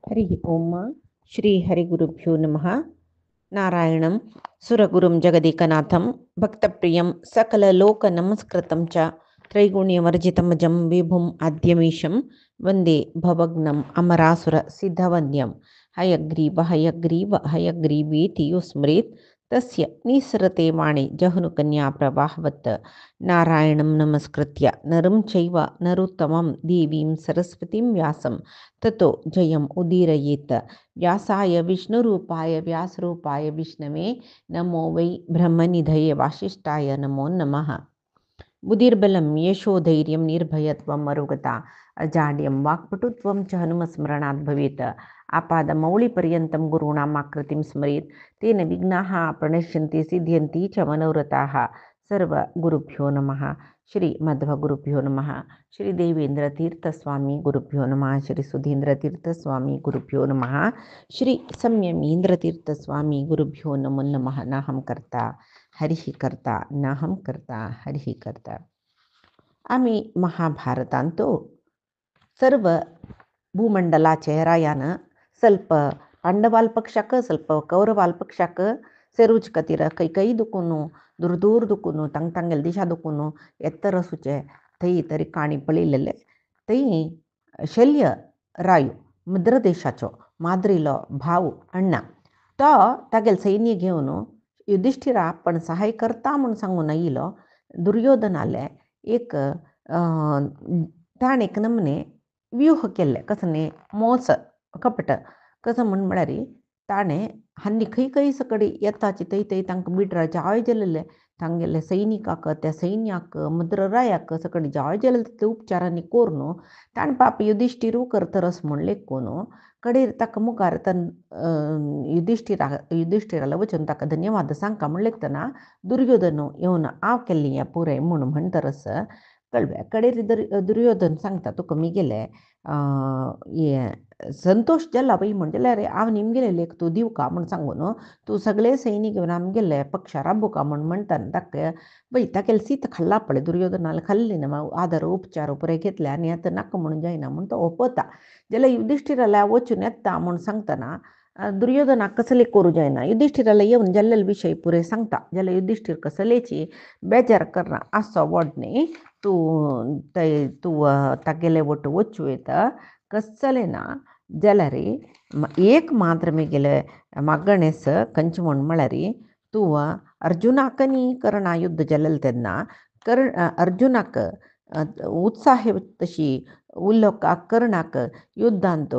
हरि ओम श्री हरिगुरुभ्यो नमः। नारायणं सुरगुरुं जगदेकनाथं भक्तप्रियं सकललोकनमस्कृतं च त्रैगुण्यवर्जितमजं विभुम् आद्यमीशं वन्दे भवग्नम् अमरासुरसिद्धवन्द्यं। हयग्रीव हयग्रीव हयग्रीवेति यो स्मरेत् तस्य निःसरते वाणी जह्नुकन्याप्रवाहवत्। नारायणं नमस्कृत्य नरं चैव नरोत्तमं देवीं सरस्वतीं व्यासं ततो जयम् उदीरयेत्। व्यासाय विष्णुरूपाय व्यासरूपाय विष्णवे नमो वै ब्रह्मनिधये वासिष्ठाय नमो नमः। बुद्धिर्बलं यशोधैर्यं निर्भयत्वं मरुगता अजाड्यं वाक्पटुत्वं च हनुमस्मरणात् भवेत्। आपादमौलिपर्यन्तं गुरूणाम् आकृतिं स्मरेत् तेन विघ्नाः प्रणश्यन्ति सिद्ध्यन्ति च मनोरथाः। सर्वगुरुभ्यो नमः। श्री मध्वगुरुभ्यो नमः। श्री देवेंद्रतीर्थस्वामी गुरुभ्यो नमः। श्री सुधींद्रतीर्थस्वामी गुरुभ्यो नमः। श्री संयमींद्रतीर्थस्वामी गुरुभ्यो नमो नमः। नाहं कर्ता हरिः कर्ता नाहं कर्ता हरिः कर्ता. आम्ही महाभारतांतो सर्व भूमंडलाचे रायानं ಸ್ವಲ್ಪ ಪಾಂಡವಾಲ್ ಪಕ್ಷಕ್ಕೆ ಸ್ವಲ್ಪ ಕೌರವಾಲ್ ಪಕ್ಷಕ್ಕೆ ಸೇರುಚ್ಕತ್ತೀರ ಕೈ ಕೈ ದುಕ್ಕೂನು दूर दूर दुखून तंग तंगेल दिशा दुखून एत्तर सुचे थंय तरी काणी पळयलेले थंय शल्य रायो मद्र देशाचो माद्रीलो भाव अण्णा तो तागेल सैन्य घेवन युधिष्ठिरा पण सहाय करता म्हूण सांगून येयलो. दुर्योधनाले एक ताण एक नमने व्यूह केल्ले कसने मोस कपट कसं म्हळ्यार ताणें हांनी खंय खंय सकडी येताची थंय थंय तांकां बिडरा जाय जालेले तांगेले सैनिकाक त्या सैन्याक मद्ररायाक सकडी जाय जालेले तितले उपचारांनी कोरून ताण पाप युधिष्ठिरू करतरस म्हूण लेखून कडेर ताका मुखार युधिष्ठिराला वचून ताका धन्यवाद सांगता म्हूण लेखतना दुर्योधन येवन हांव केल्लें हें पुरय म्हूण म्हणटरस कळ्ळें. कडेर दुर्योधन सांगता तुका मिगेले संतोष जाला बाई म्हणजे जाल्यार हांव निमगेले लेख तूं दिवका म्हूण सांगून तूं सगळे सैनीक घेवन आमगेले पक्षा राबुका म्हूण म्हणटाना ताका बाई तागेले सीत खाल्ला पळय दुर्योधनाला खाल्ली ना आदर उपचार पुरे घेतले आनी आतां नाका म्हणून जायना म्हूण तो ओपता. जाल्यार युधिष्ठिराला वचून येता म्हूण सांगतना दुर्योधनाक कसले करूं जायना. युधिष्ठिराला येवन जाल्लेले विशय पुरे सांगता जाल्यार युधिष्ठिर कसलेची बेजार करना आसो व्हड न्ही तूं तागेले वट वचूं येता कसले ना जाल्यार एक मात्र मेगेले मगणेस कंच म्हूण म्हळ्यार तूं अर्जुनाक न्ही कर्णा युद्ध जालेलें तेन्ना अर्जुनाक उत्साह तशी उल्लोकाक कर्णाक युद्धांत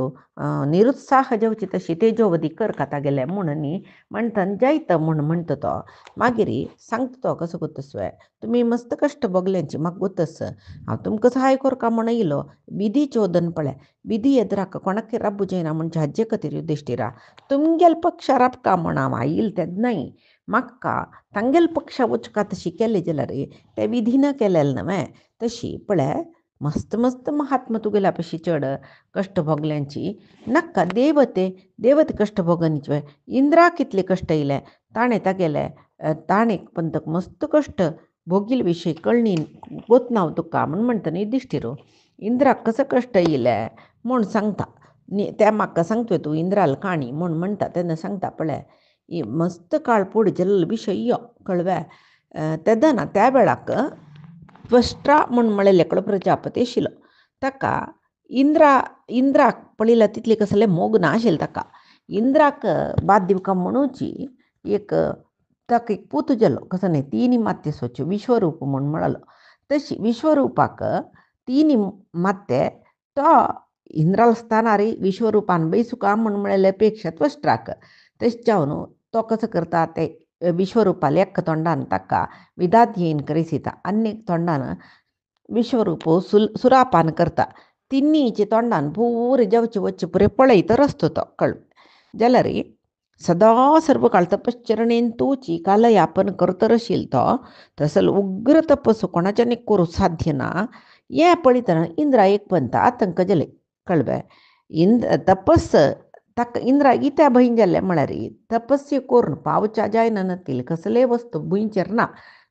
निरुत्साह जेवची तशी तेजोवधी कर तागेले म्हूण न्ही म्हणटन जायत म्हूण म्हणटा तो. मागीर सांगता तो कसो कोतसो तुमी मस्त कश्ट भोगल्यांची म्हाका गोतस हांव तुमकां सहाय करका म्हूण येयलो बिधी चोदन पळय बिधी एदराक कोणाक राबू जायना म्हणजे हाजे खातीर युधिष्ठिरा तुमगेल पक्षा राबका म्हूण हांव आयिल्लें तेन्नाय म्हाका तांगेल पक्षा वचका तशी केलें जाल्यार ते विधीन केलेलें न्हय तशी पळय मस्त मस्त महात्मा तुगेल्या पशी चड कश्ट भोगल्यांची नाका देवते कश्ट भोगनीचे इंद्रा कितले कश्ट येयले ताणें तागेले ताणें पंतक मस्त कश्ट भोगील विशय कळणी गोतना तुका म्हूण म्हणटा न्ही युधिष्ठिरो इंद्राक कसो कश्ट येयले म्हूण सांगता त्या म्हाका सांगता तूं इंद्राल काणी म्हूण म्हणटा तेन्ना सांगता पळय मस्त काळ पड जाल्लो विशय यो कळ्ळें. तेदना त्या वेळाक त्वष्ट्रा म्हूण म्हळेले कडेन प्रजापती आशिल्लो ताका इंद्राक पळयल्यार तितले कसले मोग नाशिल्ले ताका इंद्राक बाद दिवका म्हणूची एक ताका एक पूत जालो कसो न्ही तीन मात्य विश्वरूप म्हूण म्हळलो तशी विश्वरूपाक तीन मात्ते तो इंद्राल स्थानार विश्वरूपान बैसुका म्हूण म्हळेले पेक्षा त्वष्ट्राक तशें जावन तो कसो करता ते विश्वरूपाल एक तोंडान ताका विधाध्ययन करिसिता आनी तोंडान विश्वरूप सुरापान करता तिन्नीचे तोंडान पूरे जेवचे वच्चे पुरे पळयत आसता तो कळ्ळें. जाल्यार सदा सर्व काळ तपश्चरणेन तूची कालयापन करतर आशिल्लो तो तसलो उग्र तपस कोणाच्यानी करूं साध्य ना हें पळयतना इंद्रा एक पंत आतंक जाले कळ्ळें. तपस ताका इंद्रा इत्या भंय जाल्ले म्हळ्यार तपस्या करून पावच्या जायना नातिले कसले वस्तू भुंयचेर ना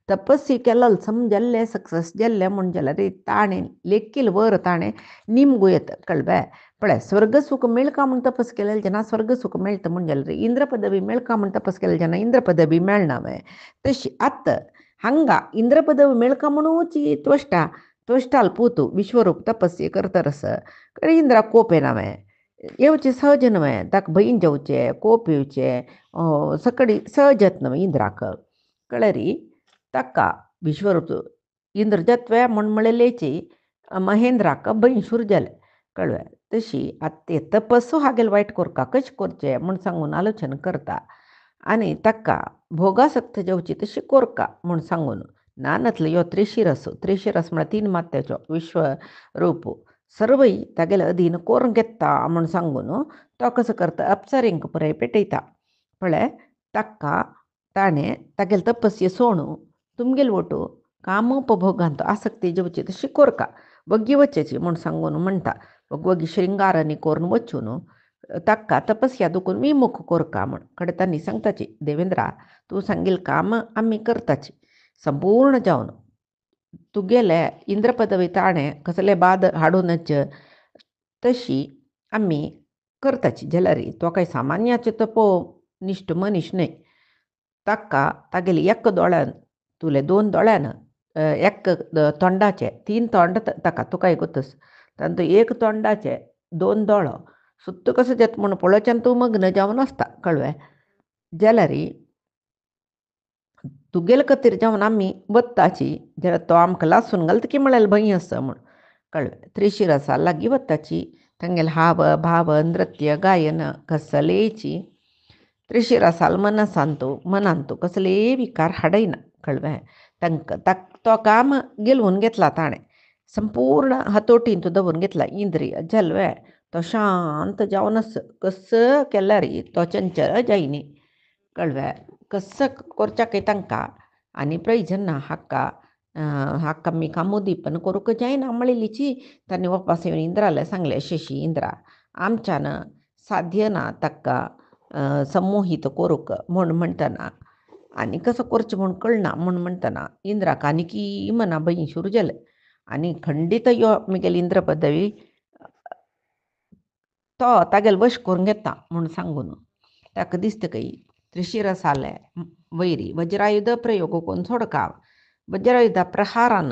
तपस्सी केलं समजल्ले सक्सेस जल्ले म्हण जाल्यार रे ताणें लेखील वर ताणें निमगू येता कळबे पळय स्वर्ग सुख मेळका म्हूण तपस केलेले जेन्ना स्वर्ग सुख मेळटा म्हण जाल्यार इंद्र पदवी मेळका म्हूण तपस केलेले जेन्ना इंद्र पदवी मेळना तशी आत्त ಹಂಗ ಇಂದ್ರ ಪದವಿ ಮೇಳ್ಕಮಣೂಚಿ त्वष्टाल पूतू विश्वरूप तपस्ये करतरस इंद्र कोपे नवे येवचे सहज नवे ताका भयन जेवचे कोप येवचे सकडी सहजत नवे इंद्राक कळरी ताका विश्वरूप इंद्र जत्वे म्हण म्हळेलेची महेंद्राक भयन सुरू जाले कळवे तशी आत्ते तपस्सू हागेल वायट कोरका कशें करचें म्हण सांगून आलोचना करता आनी ताका भोगासक्त जेवची तशी कोरका म्हूण सांगून नानतलो यो त्रिशिरस म्हळ्यार 3 मात्याचो विश्वरूप सर्वय तागेले अधीन कोरून घेता म्हूण सांगून तो कसो करता अप्सरेंक पुराय पेटयता पळय ताका ताणें तागेले तपस्ये सोडून तुमगेल वटू कामोपभोगांत आसक्ती जेवची तशी कोरका वग्गी वचची म्हूण सांगून म्हणटा वग्गी श्रृंगारांनी कोरून वचून ताका तपस्या दुखून विमुख कोरका म्हण कडे तांणी सांगताची देवेंद्रा तूं सांगील काम आमी करताची संपूर्ण जावन तुगेले इंद्र पदवी ताणें कसले बाद हाडूनच तशी आमी करताची जाल्यार तो काय सामान्याचे तपो निश्ट मनीस न्हय ताका तागेले एक दोळ्यान तुले 2 दोळ्यान एक तोंडाचे 3 तोंड ताका तुका गोतस तातूंत एक तोंडाचे 2 दोळो सुत्त कसो जेत म्हूण पळोवच्यान तूं मग्न जावन आसता कळवे जाल्यार तुगेले खातीर जावन आमी वत्ताची जाल्यार तो आमकां लासून घालता की म्हळ्यार भंय आसा म्हूण कळवे त्रिशिरसा लागीं वताची तांगेले हाव भाव नृत्य गायन कसलेची त्रिशिरसाल मनांतू कसलेय विकार हाडयना कळवे तांकां तो काम गेलवून घेतला ताणें संपूर्ण हातोटींत दवरून घेतला इंद्रिय जल्वे तो शांत जावन कसं केल्यार तो चंचल जायनी कळवे कसं करच्याकय तांकां आनी प्रयोजन ना हाका मी कामोदीपन करूंक जायना म्हणलेलीची तांणी वापस येवन इंद्राला सांगलें शशी इंद्रा आमच्यान साध्य ना ताका संमोहीत करूंक म्हूण म्हणटना आनी कसो करचें म्हूण कळना म्हूण म्हणटना इंद्राक आनीकी मना भंय सुरू जालें आनी खंडीत यो म्हगेली इंद्र पदवी तो तागेले वश करून घेता म्हूण सांगून ताका दिसतकय त्रिशिरसाले वैरी वज्रायुध प्रयोग करून सोडका वज्रायुधा प्रहारान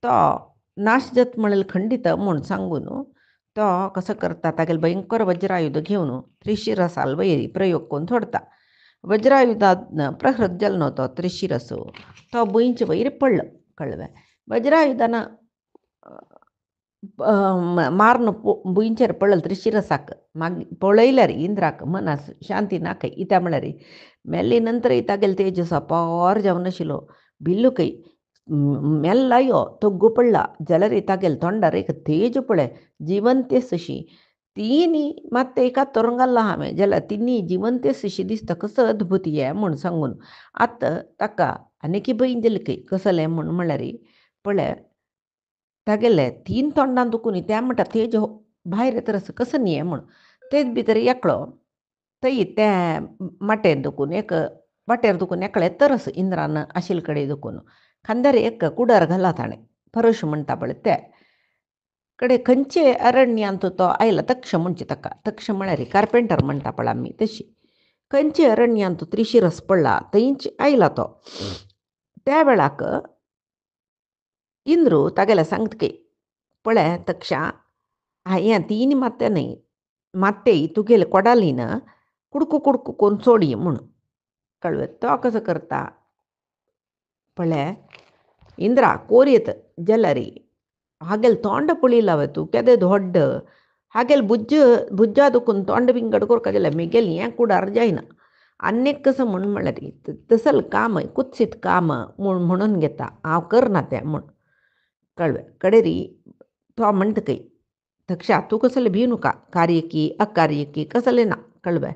तो नाश जात म्हणलें खंडीत म्हूण सांगून तो कसो करता तागेले भयंकर वज्रायुध घेवन त्रिशिरसाल वैरी प्रयोग करून सोडता वज्रायुधान प्रहृत जालो न्हू तो त्रिशिरस तो भंयचे वैर पडलो कळवे वज्रायुधान मारून भुंयचेर पडलें त्रिशिरसाक मागीर पळयल्यार इंद्राक मनास शांती नाकय इत्या म्हळ्यार मेल्ली नंतर तागेले तेजस अपार जावन आशिल्लो भिल्लूकय मेल्ला यो तग्गू पडला जाल्यार तागेले तोंडार एक तेज पळय जिवंतेस अशी तिनी मात एका तोरंगाल्ला हांवें जाल्यार तिनी जिवंतेस अशी दिसता कसो अद्भुत हे म्हूण सांगून आतां ताका आनीक भंय जाली कसलें म्हूण म्हळ्यार पळय तागेले 3 तोंडां दुखून त्या म्हणटा तेज भायर येतरस कसो न्ही म्हूण तेच भितर एकलो थंय त्या माटेर दुखून एक वाटेर दुखून एकले तरस इंद्रान आशिल्ले कडेन दुखून खांद्यार एक कुडार घाला ताणें परश म्हणटा पळय ते कडे खंयचे अरण्यांत तो आयला तक्ष म्हणचे ताका तक्ष म्हळ्यार कार्पेंटर म्हणटा पळय आमी तशी खंयचे अरण्यांत त्रिशिरस पडला थंयच आयला तो त्या वेळाक इंद्रू तागेले सांगतके पळय तक्षा हें 3 मात्ते न्हय मात्ते तुगेले कोडालीन कुडकू करून सोडी म्हूण कळवे तो कसो करता पळय इंद्रा कोरयत जाल्यार हागेले तोंड पळयलां तूं केदें दोड्ड हागेले भुज्जा दुखून तोंड बिंगड कोरता जाल्यार म्हगेलें हें कुडार जायना आनीक कसो म्हळ्यार तसल काम कुत्सीत काम म्हणून घेता हांव करना तें म्हूण कळवे कडेरी तो म्हणटकय तक्षा तूं कसलें भिवू नाका कार्यकी अकार्यकी कसलें ना कळवे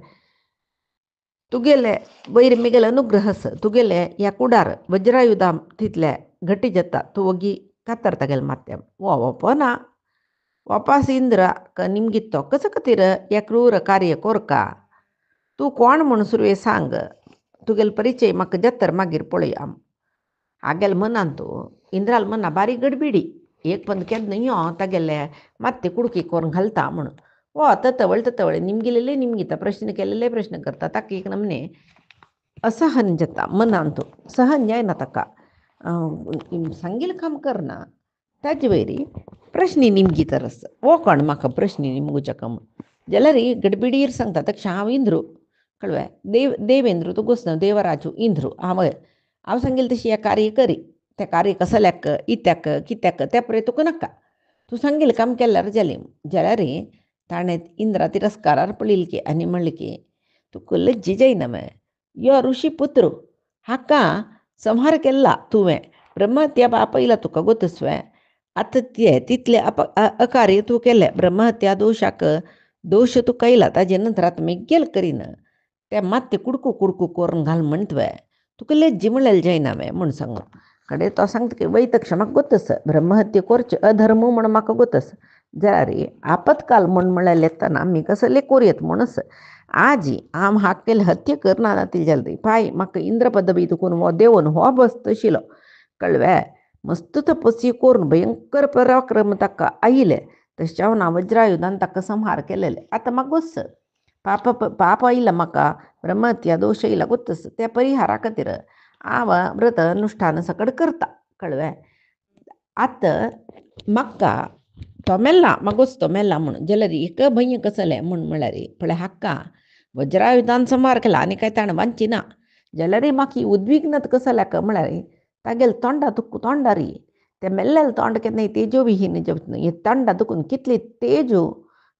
तुगेले वैर म्हगेले अनुग्रहस तुगेले ह्या कुडार वज्रायुधा तितले घट्टी जाता तूं वगी कातर तागेले मात्यान ओपना वापस इंद्राक निमगितो कसो खातीर हें क्रूर कार्य कोरका तूं कोण म्हूण सुरवें सांग तुगेलो परिचय म्हाका जत्तर मागीर पळया ಆಗೆಲ್ಲ ಮನಂತು ಇಂದ್ರಾಲ್ ಮನ ಬಾರಿ ಗಡ್ಬಿಡಿ ಏಕ್ ಬಂದು ಕೆದ್ನ ಯೋ ತಗೆಲ್ಲೆ ಮತ್ತೆ ಕುಡುಕಿ ಕೋರ್ನ್ घालता म्हणून ओ ततवळ निमगेलेले निमगीता प्रश्न केलेले प्रश्न करता ताक एक नमने असहन जता मनांतो सहन जाय ना तका सांगील काम करना ताजे वैरी प्रश्नी निमगी तरस ओ कोण म्हाका प्रश्नी निमगुच्या कम जलरी गडबिडीर सांगता तक हांव इंद्रू कळवे देवेंद्र तू घोसना देवराजू इंद्रू हांव सांगेल तशी हे कार्य करी त्या कार्य कसल्याक इत्याक कित्याक त्या परे तुका नाका तू सांगेल काम केल्यार जालें जाल्यार ताणें इंद्रा तिरस्कारार पळयली आनी म्हणलें की तुका लज्जी जायना मॅ यो ऋषी पुत्र हाका संहार केला तुवें ब्रह्महत्या आपयला तुका गोतस्वे आतां ते तितले अकार्य तूं केलें ब्रह्महत्या दोशाक दोश तूं कयला ताजे नंतर आतां मेग्गेल करीन ते मात ते कुडकू कोरून घाल म्हण तुवें तुका लज्जी म्हणलें जायना मॅ म्हूण सांगून कडेन तो सांगता की वैतक्ष म्हाका गोतस ब्रह्महत्या करचें अधर्म म्हण म्हाका गोतस जाल्यार आपत्काल म्हण येतना आमी कसले कोरयत म्हणूस आजी आम हाकेल हत्या करना नातील जल्दी पाय म्हाका इंद्र पदवी तुकून हो देवन हो बसत आशिल्लो कळवे मस्त तपस्वी करून भयंकर पराक्रम ताका आयिले तशें हांव वज्रायुधान ताका संहार केलेले आतां म्हाका गोस पाप आयला म्हाका ब्रह्महत्या दोश येयला गोतस त्या परिहारा खातीर हांव व्रत अनुष्ठान सकड करता कळवे आतां म्हाका तो मेल्ला मागोस तो मेल्ला म्हणून जाल्यार एक भंय कसलें म्हळ्यार पळय हाका वज्रायुधान संहार केला आनी कांय ताणें वांचिना जाल्यार म्हाका ही उद्विग्नता कसल्याक म्हळ्यार तागेल तोंडा तोंडारी ते मेल्लेले तोंड केन्ना तेजो विहीन हे तोंडा दुखून कितली तेजो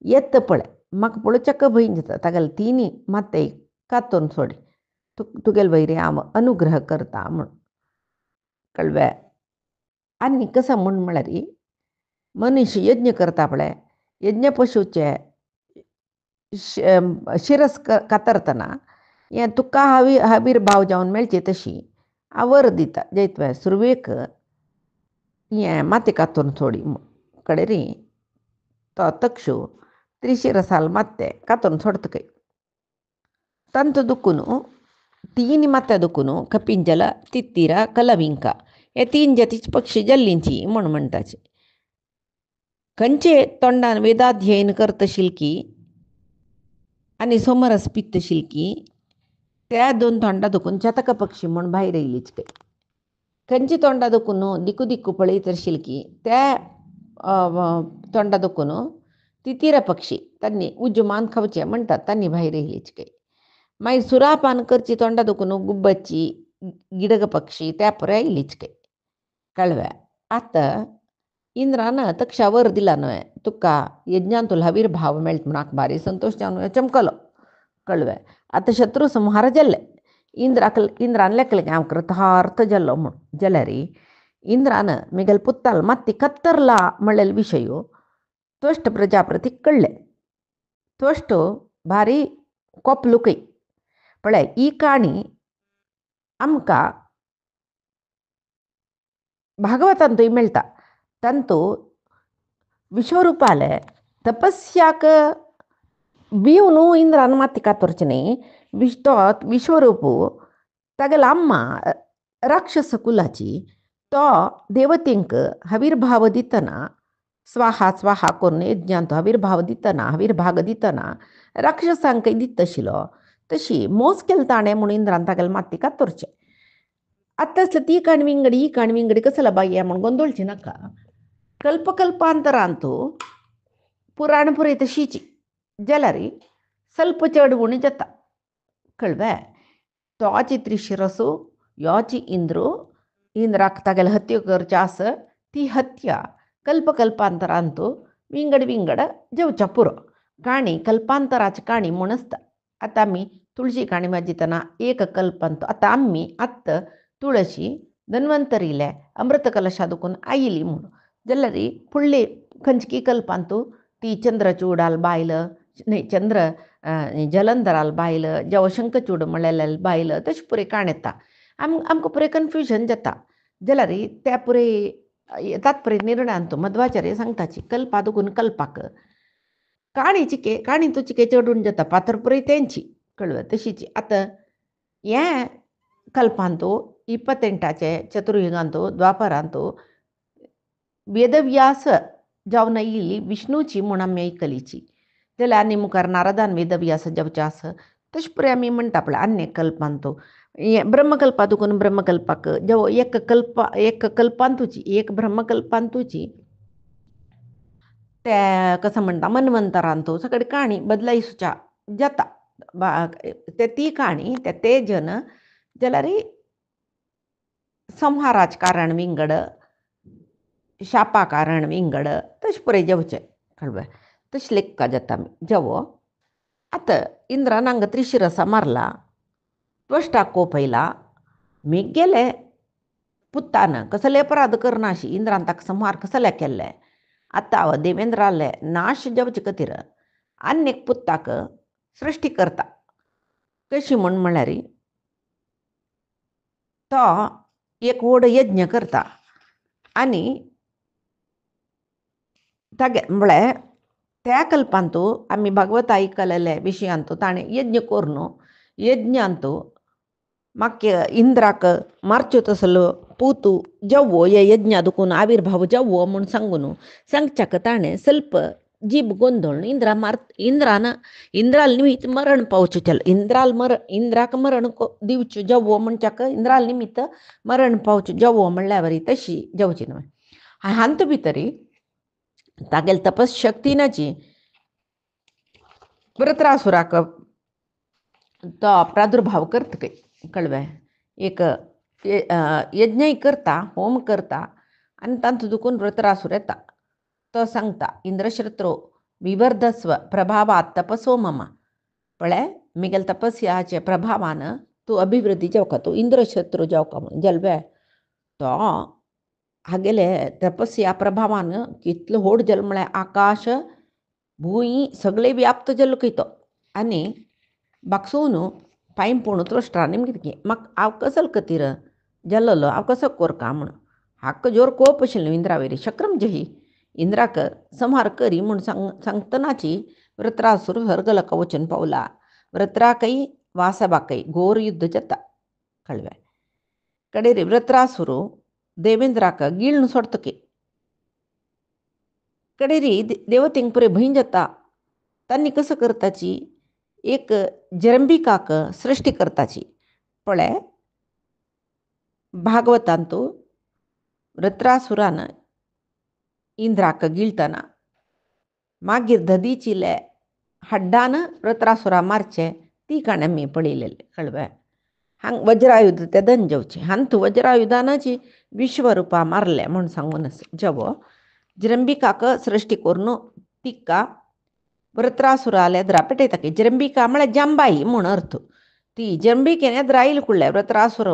येत पळय म्हाका पळोवच्याक भंय जाता तागेले तिनी माते कातून सोडी तुगेले वैरी हांव अनुग्रह करता म्हूण कळवे आनी कसा म्हळ्यार मनुष्य यज्ञ करता पळय यज्ञ पशुचे शिरस कातरतना हें तुका हबीरभाव जावन मेळची तशी हांव वर दिता जैतवे सुरवेक हें माती कातून सोडी कडेन री तो तक्षू त्रिशिरसाल माते कातून सोडतकय ತಂತು ದುಕ್ಕುನು ತೀನಿ ಮತ್ತೆ ದುಕ್ಕುನು ಕಪಿಂಜಲ ತಿತ್ತಿರ ಕಲವಿಂಕ हे तीन जातीचे पक्षी जल्लींची म्हण म्हणटाचे खंयचे तोंडान वेदाध्ययन करता शिलकी आनी सोमरस पित्त शिलकी त्या दोन तोंडा दुखून चतक पक्षी म्हण भायर येयलीच काय खंयची तोंडा दुखून दिकू दिकू पळयतर शिलकी त्या तोंडा दुखून तितीर पक्षी तांणी उज्जमान खावचे म्हणटात तांणी भायर येयलीच काय मागीर सुरापान करची तोंडा दुखून गुब्बची गिडग पक्षी त्या परे येयलीच काय कळव्या आतां इंद्रान तक्षा वर दिला न्हय तुका यज्ञान तुला हवीरभाव मेळटा म्हण म्हाका भारी संतोश जावन चमकलो कळव्या आतां शत्रू संहार जाल्ले इंद्रान लेखलें हांव कृतार्थ जाल्लो म्हूण जाल्यार इंद्रान मिगेल पुत्ताल माती कत्तरला म्हणलेलो विशय त्वश्ट प्रजाप्रती कळ्ळें त्वश्ट भारी कोपलुकय पळय ही काणी आमकां भागवतांतूय मेळटा तांतू विश्वरूपाले तपस्याक भिवन इंद्रान माती कातरचें न्ही विश्वरूप तागेलो अम्मा राक्षस कुलाची तो देवतेंक हवीरभाव दितना स्वाहा स्वाहा करून यज्ञान तो हवीरभाव दितना हवीरभाग दितना राक्षसांकय दित आशिल्लो तशी मोस केलो ताणें म्हूण इंद्रान तागेलें माती कातरचें आतां आसलें ती काण विंगडी ही काण विंगडी कसला बाई म्हूण गोंदळची नाका कल्पकल्पांतरांतू पुराण पुरय तशीची जाल्यार ಸ್ವಲ್ಪ चड उणी जाता कळ्ळें तोची त्रिशिरसू योची इंद्राक तागेले हत्या करचे आस ती हत्या कल्पकल्पांतरांतू विंगड विंगड जेवच्या पुरो काणी कल्पांतराची काणी म्हूण आसता आतां आमी तुळशी काणी वाजितना एक कल्पांत आतां आमी आत्त तुळशी धन्वंतरीले अमृत कलशा दुखून आयली म्हूण जाल्यार फुडली खंयची कल्पांतू ती चंद्रचूडाल बायल न्ही चंद्र जलंधराल बायल जवशंकचूड म्हणलेले बायल तशें पुरे काण येता आमकां पुरे कन्फ्युजन जाता जाल्यार त्या पुरे तात्पर्य निर्णयांतू मध्वाचार्य सांगताची कल्पा दुखून कल्पाक काणी तुची चडून जाता पातर पुरय तेंची कळ्ळें तशीची आतां हें कल्पांतू 28चे चतुर्युगांतू द्वापरांतू वेदव्यास जावन येयली विष्णूची म्हूण आमी आयकलीची जाल्यार आनी मुखार नारदान वेदव्यास जावचें आसा तशें पळय आमी म्हणटा पळय अन्य कल्पांतू ब्रह्मकल्पा दुखून ब्रह्मकल्पाक जो एक कल्पांतूची एक ब्रह्मकल्पांतूची ते कसं म्हणटा मन्वंतरांतू सगळी काणी बदलाई सुचा जाता ती काणी ते जन जाल्यार संहाराच कारण विंगड शापा कारण विंगड तशें पळय जेवचें कळ्ळें तशें लेखा जाता जेवो आतां इंद्रान हांगा त्रिशिरसा मारला त्वश्टाक कोपयला गेले पुत्तान कसले अपराध करनाशी इंद्रान ताका संहार कसले केल्ले आतां देवेंद्राले नाश जेवचे खातीर आनी एक पुत्ताक सृश्टी करता कशी म्हळ्यार तो एक व्हड यज्ञ करता आनी तागे म्हळ्यार त्या कल्पांतू आमी भागवत आयकलेले विशयांतू ताणें यज्ञ कोरून यज्ञांतू म्हाका इंद्राक मारच्यो तसलो पूतू जेवो हे यज्ञा दुखून आविर्भाव जेवो म्हूण सांगच्याक ताणें ಸ್ವಲ್ಪ जीब गोंदळ इंद्राल निमित्त मरण पावचें इंद्राक मरण दिवचें जेवो म्हणच्याक इंद्राल निमित्त मरण पावचें जेवो म्हणल्यार बरी तशी जेवची न्हय हांत भितरी तागेली तपशक्तीनाची वृत्रासुराक तो प्रादुर्भाव करता कळ्ळें एक यज्ञय करता होम करता आनी तांतूं दुखून वृत्रासुर येता तो सांगता इंद्रशत्रो विवर्धस्व प्रभावात तपसो मम पळय मिगेल तपस्याचे प्रभावान तूं अभिवृद्धी जावका तूं इंद्रशत्रू जावका म्हणून जल्वे तो हागेले तपस्या प्रभावान कितलो व्हड जल म्हळ्यार आकाश भूंय सगळे व्याप्त जल्लो खंय आनी बागसून पायंपूण त्रोश्टार निमगे म्हाका हांव कसलो खातीर जल्लो हांव कसो कोरका म्हूण हाका जोर कोप आशिल्लो इंद्रावेरी शक्रम जही इंद्राक संहार करी म्हूण सांगतनाची वृत्रासूर सर्गलोका वचून पावला वृत्राकय वासवाकय घोर युद्ध जाता कळ्ळें कडेरी वृत्रासूर देवेंद्राक गिळून सोडतके कडेरी देवतेंक पुरे भंय जाता तांणी कसं करताची एक जरंबिकाक सृश्टी करताची पळय भागवतांतू वृत्रासुरान इंद्राक गिळतना मागीर धदीचिले हड्डान वृत्रासुरा मारचे ती काणी आमी पळयलेले कळ्ळें हांगा वज्रायुध ते दन जेवचे हांतू वज्रायुधानाची विश्वरूपा मारले म्हूण सांगून जेवो जरंबिकाक सृश्टी करून तिका वृत्रासुराले एद्रा पेटयता जरंबिका म्हळ्यार जांबाई म्हूण अर्थ ती जरंबिकेन एद्रा आयली कुडले वृत्रासुर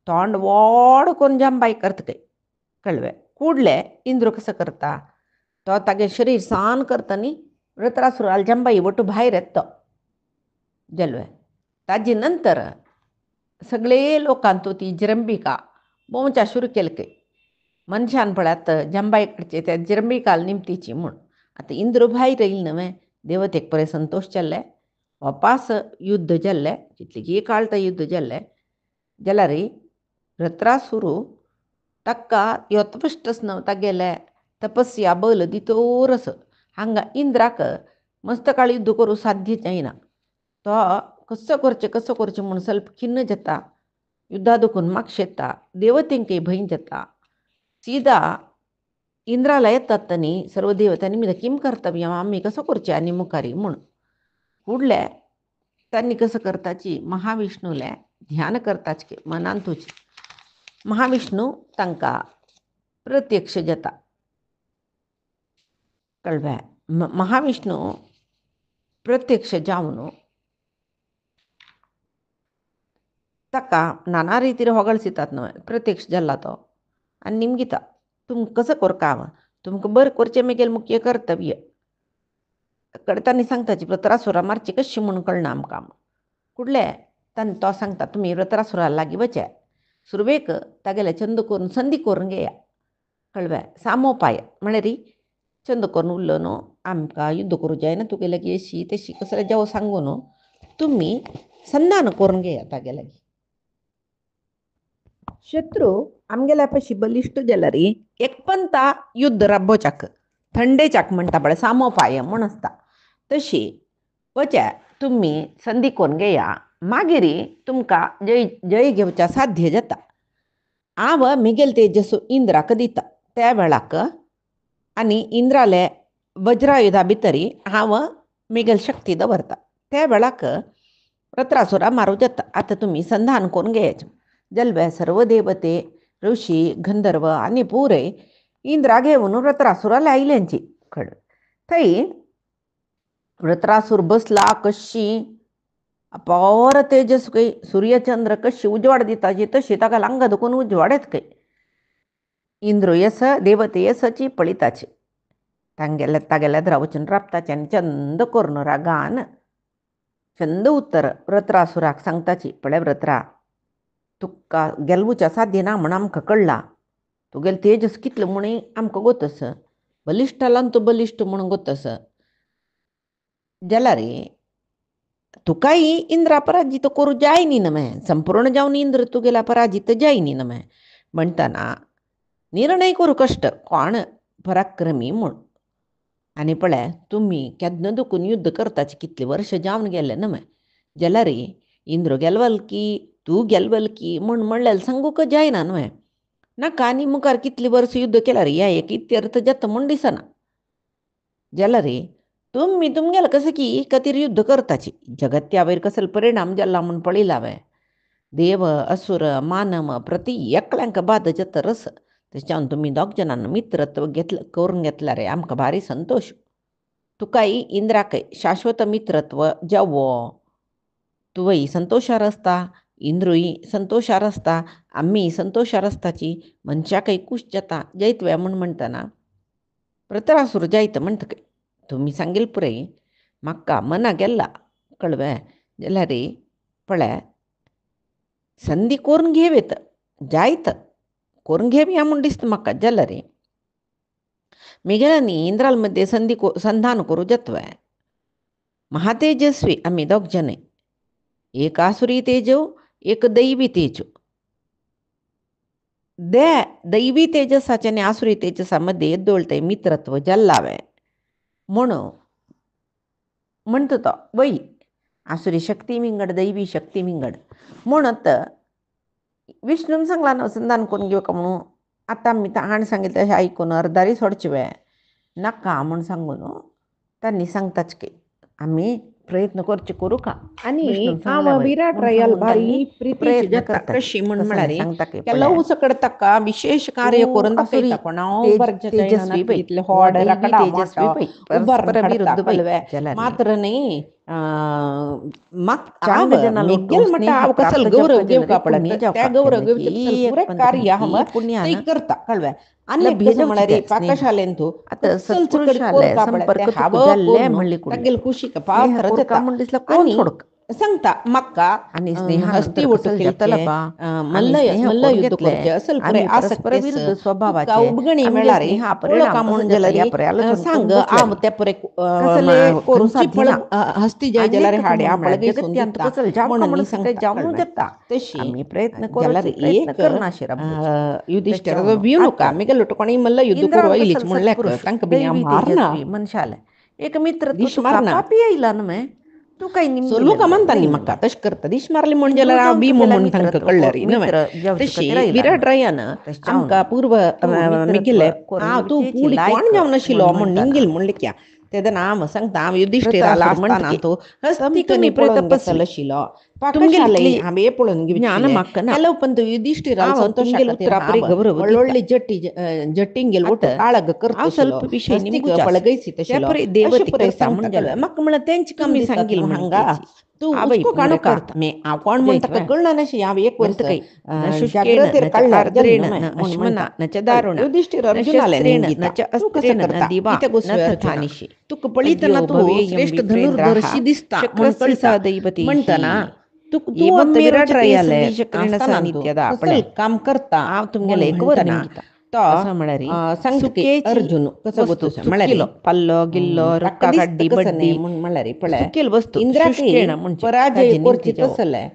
तोंड व्हड करून जांबाई करता कळ्ळें कुडले इंद्र कसो करता तो तागे शरीर सान करता न्ही वृत्रासुराल जांबाई वटू भायर येता जल्वे ताजे नंतर सगळे लोकांतू ती जरंबिका बोंवच्या सुरू केले मनशान पळयात जांबाई कडचे त्या जरंबिकाल निमतीची म्हूण आतां इंद्र भायर येयले न्हय देवतेक पळय संतोश जाल्ले वापास युद्ध जाल्लें कितलेकी काळ तें युद्ध जाल्लें जाल्यार वृत्रासूर ताका योतपश्टस न्हय तागेले तपस्या बल दितोरस हांगा इंद्राक मस्तकाळ युद्ध करूं साध्य जायना तो कसो करचें म्हूण ಸ್ವಲ್ಪ खिन्न जाता युद्धा दुखून मागशें येता देवतेंकय भंय जाता सीदा इंद्राला येतात न्ही सर्व देवतांनी मी किम कर्तव्य आमी कसो करचें आनी मुखारी म्हूण फुडले तांणी कसं करताची महाविष्णूले ध्यान करताच मनान तुजी महाविष्णू तांकां प्रत्यक्ष जाता कळ्ळें महाविष्णू प्रत्यक्ष जावन ताका नाना रितीर होगळसितात न्हय प्रत्यक्ष जाल्ला तो आनी निमगिता तुमकां कसो करका तुमकां बरें करचें मुगेलें मुख्य कर्तव्य कडे तांणी सांगताची वृत्रासुरा मारची कशी म्हूण कळना आमकां कुडले तांणी तो सांगता तुमी वृत्रासुरा लागीं वचे सुरवेक तागेले चंद करून संदी करून घेया कळ्ळें सामोपाय म्हळ्यार चंद करून उरलो न्हू आमकां युद्ध करूं जायना तुगे लागीं अशी तशी कसले जेव सांगून तुमी संधान करून घेया तागे लागीं शत्रू आमगेल्या पाशी बलिष्ठ जाल्यारी एकपंता युद्ध राबोवच्याक थंडेच्याक म्हणटा पळय सामो पाय म्हण आसता तशी वच्या तुम्ही संदी कोण घेया मागीर तुमकां जय घेवच्या साध्य जाता. हांव मिगेल तेजसू इंद्राक दिता त्या वेळाक आनी इंद्राले वज्रायुधा भितरी हांव मिगेल शक्ती दवरता त्या वेळाक वृत्रासुरा मारूं जाता. आतां तुमी संधान कोण घेयाचें जल्वे सर्व देवते ऋषी गंधर्व आनी पुरे इंद्रा घेवन वृत्रासुराला आयल्यांची कड थंय वृत्रासूर बसला कशी अपार तेजस काही सूर्यचंद्र कशी उजवाड दिताची तशी ताका लांगा दुखून उजवाडेत काही इंद्र यस देवते यसाची पळिताची तागेल्या द्रावचन राबताचे आनी चंद करून रागान चंद उत्तर वृत्रासुराक सांगताची पळय वृत्रा तुका गेलवूच्या साध्य ना म्हण आमकां कळला तुगेले तेजस कितलें म्हण आमकां गोतस बलिश्टालान तूं बलिश्ट म्हण गोतस जाल्यार तुकाय इंद्रा पराजित करूं जाय न्ही नमे संपूर्ण जावन इंद्र तुगेला पराजित जाय न्ही नमे म्हणटना निर्णय करूं कश्ट कोण पराक्रमी म्हूण आनी पळय तुमी केन्ना दुखून युद्ध करताचे कितलीं वर्सां जावन गेले नमे जाल्यार इंद्र गेलवल की तूं गेलवल की म्हूण म्हणलें सांगूक जायना न्हय नाका आनी मुखार कितलीं वर्सां युद्ध केल्यार ह्या एक इत्यर्थ जाता म्हूण दिसना जाल्यार तुमी तुमगेले कसं की खातीर युद्ध करताची जगत्यावयर कसलो परिणाम जाला म्हूण पळयला हांवें देव असुर मानव प्रति एकल्यांक बाद जाता रस तेच्यान तुमी दोग जाणांनी मित्रत्व करून घेतल्यार आमकां भारी संतोश तुकाय इंद्राकय शाश्वत मित्रत्व जावो तुवय संतोशार आसता इंद्रूय संतोशार आसता आमी संतोशार आसताची मनशाकय खूश जाता जैतव्या म्हूण म्हणटना वृत्रासूर जायत म्हणटकय तुमी सांगिल पुरय म्हाका मना गेला कळवे जाल्यार पळय संदी करून घेवेत जायत करून घेवया म्हूण दिसता म्हाका जाल्यार मिगेलांनी इंद्राल मध्ये संधान करूं जातवे महातेजस्वी आमी दोग जने एक आसुरी तेजो एक दैवी तेजो दैवी तेजसाचे आनी आसुरी तेजसा मध्ये येद्दोळते मित्रत्व जाल्लावे म्हूण म्हणटा तो वय आसुरी शक्ती विंगड दैवी शक्ती विंगड म्हणत विष्णून सांगला न्हू संधान करून घेवका म्हणून आतां आमी हाण सांगितलें तशें आयकून अर्दारी सोडचे वे नाका म्हूण सांगून तांणी सांगताच की आमी प्रयत्न करचे करूं का आनी हांव विराट रायाल भारी प्रिती जाता कशी म्हण म्हळ्यार केलो सकड ताका विशेष कार्य करून दाखयता कोण हांव तेजस्वी होड रकडा उबर विरुद्ध पळवे मात्र न्ही कसलो गौरव घेवका पडत त्या गौरव घेवचे कार्य हांव करता कळवे आनी भेज म्हळ्यार पाकशालेन तूं आतां संपर्क तागेल कुशीक पात्र जाता म्हण दिसला कोण सोडक सांगता म्हाका आनी हस्ती वट मल्ल युद्ध करचें असल पुरे आसक्ती विरुद्ध स्वभावाचे उबगणी मेळ्ळार हा परिणाम म्हूण जाल्यार सांग हांव ते पुरे हस्ती जाय जाल्यार हाड्या पळगे म्हणून जावं जाता तशी आमी प्रयत्न जाल्यार एक युधिष्ठिर भिवू नाका आमी गेलो कोणी मल्ल युद्ध करूं आयलीच म्हणल्यार तांकां बी मारना मनशाले एक मित्र दिश मारना पापी आयला न्हय तू काही लोकां म्हणटा न्ही म्हाका तशें करता दिश मारली म्हण जाल्यार हांव भीम म्हूण तांकां कळल्यार न्हय तशी विराट रायान आमकां पूर्व मिगिल्ले तूं पुली कोण जावन नाशिल्लो म्हूण निंगील म्हूण लिख्या तेदना हांव सांगता हांव युधिष्ठिराला आसतना तो हस्ती तुमी प्रतपसल आशिल्लो पाकशाले हांवें पळोवन ज्ञान म्हाका ना केलो पण युधिष्ठिराल संतोषाक उत्तरापुरी गौरव व्हडली जट्टींग गेल वट काळग करता स्वल्प विषय निमक पळगैसी तशें देवते सांगून गेलो म्हाका म्हळ्यार तेंच कमी सांगिल हांगा तू उसको काणू करता मे हांव कोण म्हण ताका कळना नाशी हांव एक वर्स जागृतेर काडल्यार अश्मना नच दारुण युधिष्ठिर अर्जुनाले तूं कसं करता कितें गोश्टी तुका पळयतना तूं श्रेष्ठ धनुर्धरशी दिसता म्हण कळटा म्हणटना तूं विराट रायाले काम करता हांव तुमगेले एक वर ना तो म्हळ्यार अर्जुन कसो गोतो म्हळ्यार पल्लो गिल्लो रक्का गाड्डी बड्डी म्हण म्हळ्यार पळय सुकेल वस्तू इंद्राक पराजय करची तसले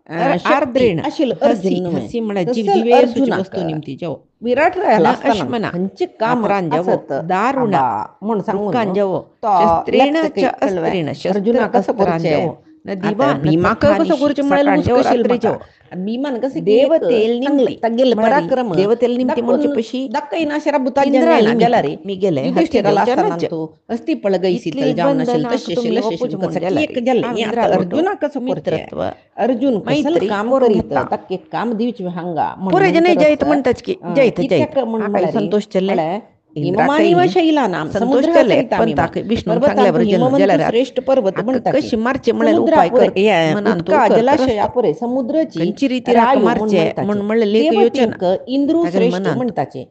आर्द्रेण आशिल हसी अर्जुन नुमे हसी म्हणा जीव तसल जिवे सुच अर्जुनाक वस्तू निमती जाओ विराट राहिला न असताना अश्मना खंयचे काम अपरांजवो असत दारुण आबा म्हणून सांगून रुक्कांजवो तो शस्त्रेण लेखत च काही कळवाय अस्त्रेण शस्त्र अर्जुना कसं करूचे अस्त्रांजवो न दिवा आता न भीमाक कसं तथानिशी करूचे म्हणाल हुस सकाळजवो कशील मका रात्रीजवो भीमान कसं की एक देवतेल चांगलं निमती तगेल मळारी पराक्रम देवतेल निमती दक्कन म्हणचे पशी दक्कई नाशरा बुतात इंद्राल जन्याला निमित्त जलारी मी गेले हत्ती युधिष्ठिराला देवच्या असताना नज्ज तू अस्ति पळगई इतली शीतल जाम नशील बंधनाक तस्य तुम्ही शिल वपूज शिशुन कसं म्हणजेला की रे एक जल्ले आता इंद्राल गोटो अर्जुना कसं करते मित्रत्व अर्जुन कसल मैत्री काम करून करीत घेता तक्के काम दिवच हंगा पुरे जण जैत म्हणून म्हणताच की जैत जैत कित्याक हा म्हण काही म्हळ्यारी संतोष चल्ले म्हळ्या इंद्रा हिममानी व काही शैला नाम संतोष समुद्र चले सरिता पण मीमा ताक विष्णू पर्वतांतु सांगल्यावर जल हिमवंतु जलरा श्रेष्ठ पर्वत अक्क म्हणताची कशी मारचे म्हणाल उपाय समुद्रापुरे कर म्हणतो उदका कर तर जलाशयापुरे समुद्राची कंची रीती राख रायो म्हणून मारचे म्हणताचे म्हणून म्हणले लेख योचना देवतिंक इंद्रू तागेल श्रेष्ठ मनांत म्हणताचे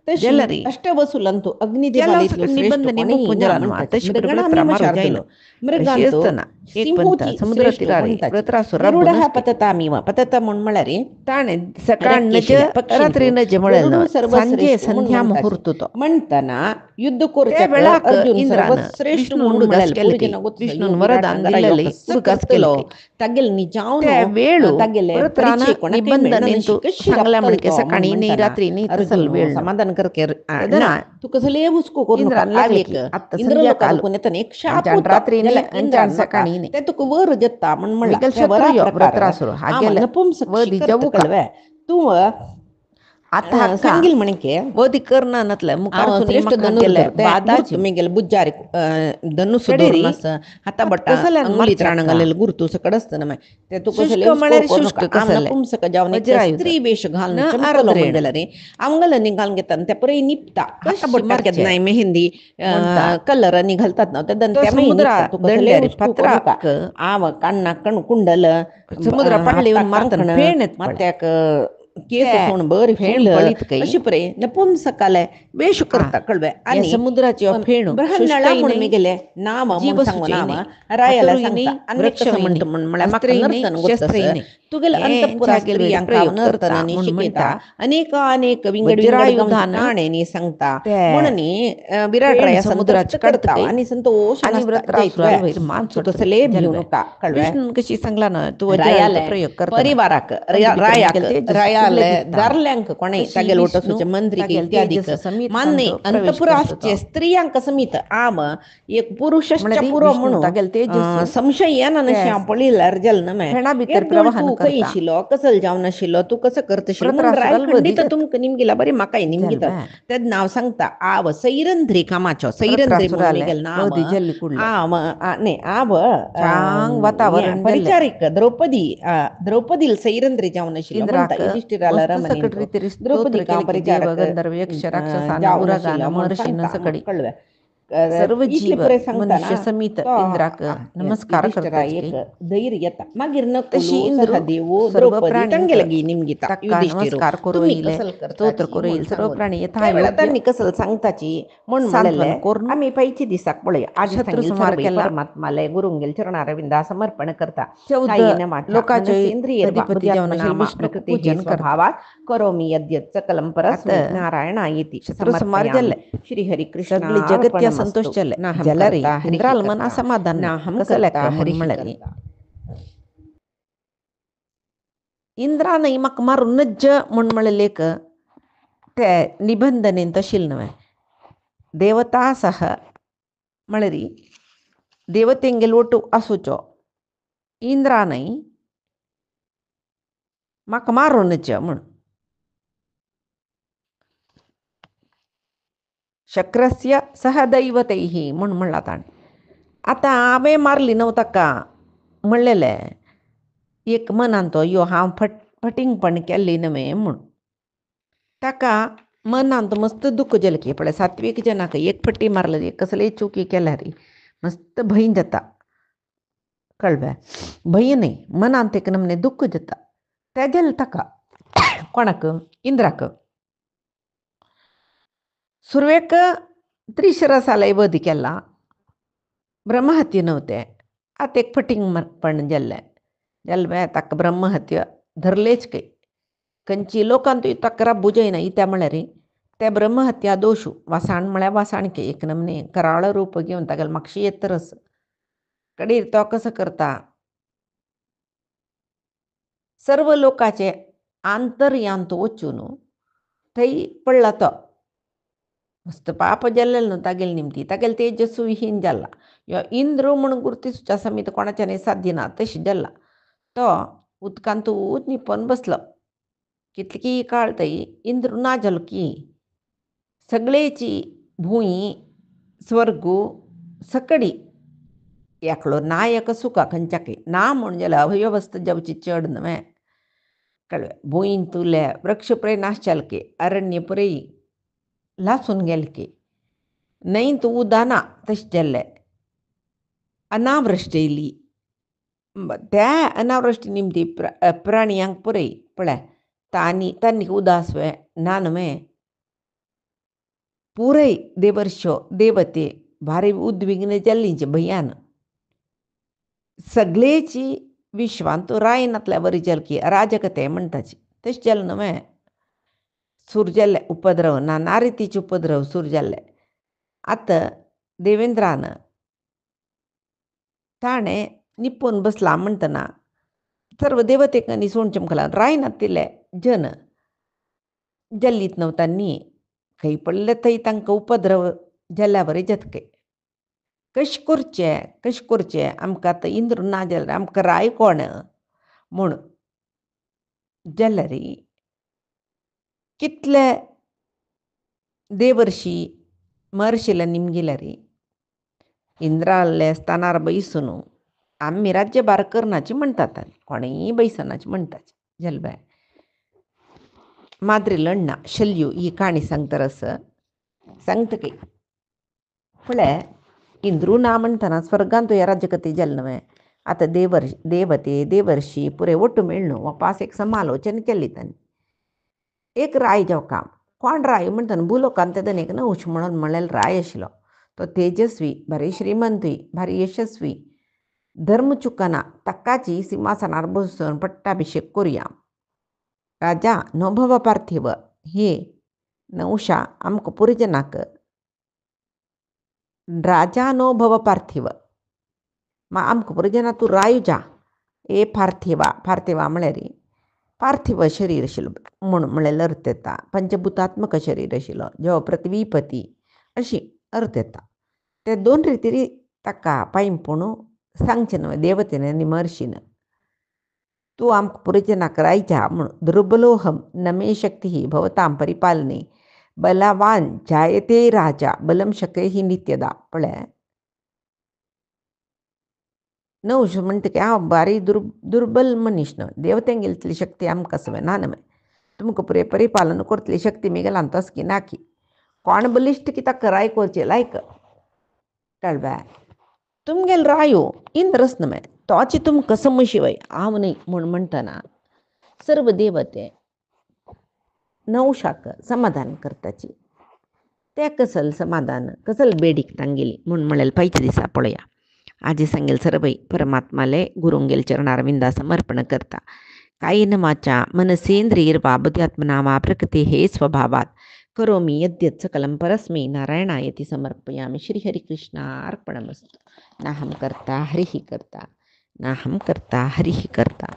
तशी जलरी अष्टवसुलंतु त्याला अग्निदेवालीतलो श्रेष्ठ निबंध नेमू कोणी ना पुंजरान म्हणताचे तशी मृगणामी व्रतरा मारू जाईन मशार्दुलो अशी मृगांतो असताना एक पंथ सिंहूती समुद्र श्रेष्ठ तीरारे म्हणताचे व्रतरासुर गरुड राबून हा असते पतता मीवा पतता म्हणून म्हळ्यारे ताणे सकाळ नज रक्केशिल्या पक्षींतू रात्री नज म्हणेल गरुडू न सांजे सर्वश्रेष्ठ म्हणून संध्या म्हणताचे मुहूर्त तो म्हणताना युद्ध त्या कोरचक वेळाक अर्जुन इंद्रानं सर्वश्रेष्ठ विष्णून म्हणून उडगास म्हणाल केलं पुरगे की नगोत्स यो विष्णून विराट वरदान अंगरा यो दिलेले कसं उडगास केलं करतलो की तगेल निजावनो त्या वेळू तगेले व्रतरानं परिचय कोणाकही निबंध मिळणं नेंतू नशी कशी सांगल्या राखतल म्हणके तो म्हणून सकाळी नाही म्हणताना रात्री नाही तसल अर्जुन वेळ समाधान करके तेदना ना तू कसं लय हुसको करू नका इंद्रान लागले आवेक की आत्ता इंद्र संध्याकाळ लोकांना येतं एक शाप अंचान होता रात्रीने ज्याला अंचान इंद्रान नका सकाळीने ते तुक वर जत्ता म्हण म्हणला मिगल त्या वरा शत्रुयो प्रकार व्रतरासुर हा आम गेल्या नपुंसक वदी शिकर्त जवू का कळव्या तू आता हक्का सांगील म्हणके वदी कर्णानतलं मुखार सुनी श्रेष्ठ मका धनुर्धर गेल्या ते बादाची मी गेल बुज्जारी धनुस कडेरी धोरणस हाता आत बट्टा कसल्यान अंगुलीत मारच्या का राणंगलेल गुरुतू सकडस्त ना ते तू कसं शुष्क लेवस मळ्यारी करू शुष्क नका आम कसले नपुंसक जाऊन एक वज्रायुध स्त्री वेश घालणं न चमकलो आर्द्रेण म्हणजे रे अंगल निघाल घेतात त्या परे निपता हाता कशी बट्टा मारचे नाही मेहंदी म्हणता कलर निघालतात ना त्या तो दंत्या समुद्रा निघतात तू कसं दंड्यारी लेवस करू नका पत्राक आव कान्ना कण कुंडल समुद्रा पडले हाता येऊन मारताना कांकण फेणत पडे मत्याक केस त्या सोण बर फेण फुल पळीत काही अशी परे नपुंसकालय वेश आ करता कळवे या आणि समुद्राची फेणू ब्रहन्नळा शुष्कही म्हणून मी नाही गेले नाम म्हणून सांगू जीवसूचही नाम नाही रायाला हतरुही सांगता नाही अनेक कसं वृक्षही नाही म्हणतो म्हण मला माका अस्त्रही नाही नर्तन गोतस शस्त्रही नाही तू गेलं अंतपुरा यांच्या गेलवेरी स्त्रियांका प्रयोग नर्तन करता आणि म्हणून शिकिता म्हणता अनेक अनेक विंगड विंगड गम वज्रायुधान काणे नि सांगता त्या म्हणून विराट फेण राया संतप्त समुद्राची कडत करता काही आणि संतोष आणि नसता व्रतरासुराला जैतव्या वैर मान तू सुटते कसले भिऊ जलवे नका कळव्या विष्णू कशी सांगला ना तू वज्रायुध रायालय प्रयोग करताना परिवाराक कंद भितर रायाक निघेल तेजस फुगले रायालय दिसता दारल्यांक कोणे तशी तागेल विष्णू ओटसूचे मंत्री तागेल इत्यादिक तेजस समीत मान्य सांगतो प्रवेश करतो अंतपुराचे तो स्त्रियांक समीत आम एक म्हणे पुरुषश्च ती पुरो विष्णू म्हणू तागेल तेजस संशय येना नशी त्या पळील अर्जल न मे फेणा भितर एक दोळ प्रवाहन तू खई करता शिलो कसल जाऊ नशिलो तू कसं करतशील म्हणून राय व्रतरासुराला वधी खंडित देत तुमक निमगेला बरे माकाय निमगित जलव्या त्यात नाव सांगता आव सैरंध्री कामाचो सैरंध्री म्हणून व्रतरासुराले निघेल नाम वधी जल्ली कुडले आम नाही आव चांग वातावरण जल्ले परिचारिक द्रौपदी द्रौपदील सैरंध्री जाऊ नशिलो म्हणता इंद्राक युधिष्ठिराला मस्त सकट रमणींतो रीती द्रौपदी स्तोत्र काम केले की देव परिचारक गंधर्व यक्ष राक्षसानं जाऊ उरागानं नशिलो म्हणून महर्षीनं सांगता मग सकडी कळलं सर्व इथले जीव पुरे सांगता मनुष्य ना समित तो इंद्राक नमस्कार युधिष्ठिरा करताच एक काही धैर्य येता मागीर तशी नकुलो इंद्रू सहदेवो सर्व द्रौपदी प्राणींक तंगेलगी निमगिता टक्का युधिष्ठिरो नमस्कार करू तुम्ही येईल कसल स्तोत्र करताची करू म्हणून येईल सर्व सांगून प्राणी यथा त्यावेळेला योग्य त्यांनी कसल सांगताची म्हणून सांत्वन म्हणले करून आम्ही पैची दिसाक पळय आधी शत्रू सांगेल संहार सर्व केला परमात्मालय गुरुंगेल चरणारविंदा समर्पण करता चौद कायेन वाचा लोकांचे मनसेंद्रियर्वा अधिपती जेवणाशील बुद्ध्यात्मनामा विष्णू प्रकृती हे पूजन करता स्वभावात करोमि यद्यत् सकलं आता परस्मै नारायणायेति शत्रू संहार समर्पयामि जल्ले श्री सगळी जगत्या संतोष हरिकृष्णार्पणमस्तु चले नाहं जलरी कर्ता हरिः इंद्राल मना कर्ता समाधान नाही नाहं कसं कर्ता लेका म्हणून हरिः म्हणली कर्ता इंद्रा नाही मक मारून नज्ज म्हणून म्हणले लेक ते निबंधनेन तशील नव्हे देवता सह मळरी देवतेंगेल ಒಟ್ಟು असुचो इंद्रा नाही मक मारूनच म्हण शक्रस्य सहदैवतैः म्हणून म्हणला ताणे आता आवे मारली नव्हता का म्हणलेले एक मनांतो यो हा फटिंग पण केल्ली नव्हे म्हण ताका मनांत मस्त दुःख जल की पडे सात्विक जनाक एक फट्टी मारलं कसले चुकी केल्या रे मस्त भयन जाता कळव्या भय नाही मनांत एक नमने दुःख जाता त्या गेल ताका कोणाक इंद्राक सुरवेक त्रिशरसाला वधी केला ब्रह्महत्य नव्हते आता एक फटिंग पण जल्ले जलव्या ताका ब्रह्महत्य धरलेच काही कंची लोकांत तक्रार बुजयना त्या म्हळ्या रे त्या ब्रह्महत्या दोषू वासाण म्हळ्या वासाणके एक नमने कराळ रूप घेऊन तागेल मागशी येतरस कडीर तो कसं करता सर्व लोकाचे आंतर्यांत वचून थंय पडला तो मस्त पाप जल्लेल न्हू तागेल निमती तागेल तेजस्वी विहीन जाल्ला यो इंद्र म्हणून गुर्तिसुच्या समीत कोणाच्याने साध्य ना तशी जाल्ला तो उदकांतूच निपन बसलो कितली काळ थंय इंद्र ना जालो की सगळेची भूंय स्वर्गू सकडी एकलो नायक सुका खंचाकी ना म्हण जाल्यार अव्यवस्थ जावची चड न्हय कळ्ळें भूंयन तुले वृक्ष पुरे नाश जालके अरण्य पुरे लासून गेलके न्हय तूं उदाना तशें जाल्लें अनावृश्टी येयली त्या अनावृश्टी निमती प्राणयांक पुरे पळय तांणी उदासवे ना न्हय पुरय देवर्षो देवते भारी उद्विग्न जाल्लींचे भयान सगळेची विश्वांत रायनातल्या बरी जालकी अराजकते म्हणटाची तशें जालें न्हय सूर जाल्ले उपद्रव नाना रितीचे उपद्रव सूर जाल्ले आतां देवेंद्रान ताणें निपून बसला म्हणटना सर्व देवतेक निसवण चमकला रायनातिले जन जल्लीत नवतांनी खंय पडले थंय तांकां उपद्रव जाल्ल्या बरें जतके कशें करचें आमकां आतां इंद्र ना जाल्यार आमकां राय कोण म्हूण जाल्यार कितले देवर्षी महर्शीला निमगेल्यार इंद्राले स्थानार बैसून आमी राज्यभार करनाची म्हणटात कोणीय बैसनाची म्हणटाची जलबाय माद्री लण्णा शल्यू ही काणी सांगतारस सांगतकी फुडें इंद्रू ना म्हणटना स्वर्गांत ह्या राज्यकथे जालें न्हय आतां देवते देवर्षी पुरे ಒಟ್ಟು मेळ्ळू वापास एक समालोचन केल्ली तांणी एक राय जावं काम कोण राय म्हणटना भुलोकांत तेदन एक नहुश म्हणून म्हणलेलो राय आशिल्लो तो तेजस्वी भारी श्रीमंतूय भारी यशस्वी धर्म चुकना ताकाची सिंहासनार बसून पट्टाभिषेक करुया राजा नो भव पार्थिव हे नहुशा आमकां पुरजनाक राजा नो भव पार्थिव आमकां पुरजना तूं राय जा ए पार्थिवा म्हळ्यार पार्थिव शरीर आशिल्लो म्हूण म्हळ्यार अर्थ येता पंचभुतात्मक शरीर आशिल्लो जो पृथ्वीपती अशी अर्थ येता ते दोन रितीरी ताका पायंपूण सांगचें न्हय देवतेन आनी महर्शीन तूं आमकां पुरजनाक रायजा म्हूण दुर्बलोहम न मे शक्ती भवतां परिपालने बलवान जायते राजा बलम शके ही नित्यदा पळय नहुश म्हणटकी हांव बारी दुर्बल मनीस न्हय देवतेंगेर इतली शक्ती आमकां सवय ना न्हय तुमकां पुरे परिपालन करतली शक्ती मेगेलां तसकी ना की कोण बलिश्ट की ताका राय करचें लायक कळ्ळें तुमगेल रायो इंद्रच न्हय तोची तुमकां समशिवय हांव न्हय म्हूण म्हणटना सर्व देवते नहुशाक समाधान करताची ते कसल समाधान कसल बेडीक तांगेली म्हूण म्हळें पयच्या दिसा पळया आजी सांगेल सरवय परमात्माले गुरुंगेल चरणारविंदा समर्पण करता कायेन वाचा मनसेंद्रियर्वा बुद्ध्यात्मना वा प्रकृते हे स्वभावात करोमि यद्यत् सकलं परस्मै नारायणायति समर्पयामि श्रीहरिकृष्णार्पणमस्तु नाहं कर्ता हरिः कर्ता नाहं कर्ता हरिः कर्ता।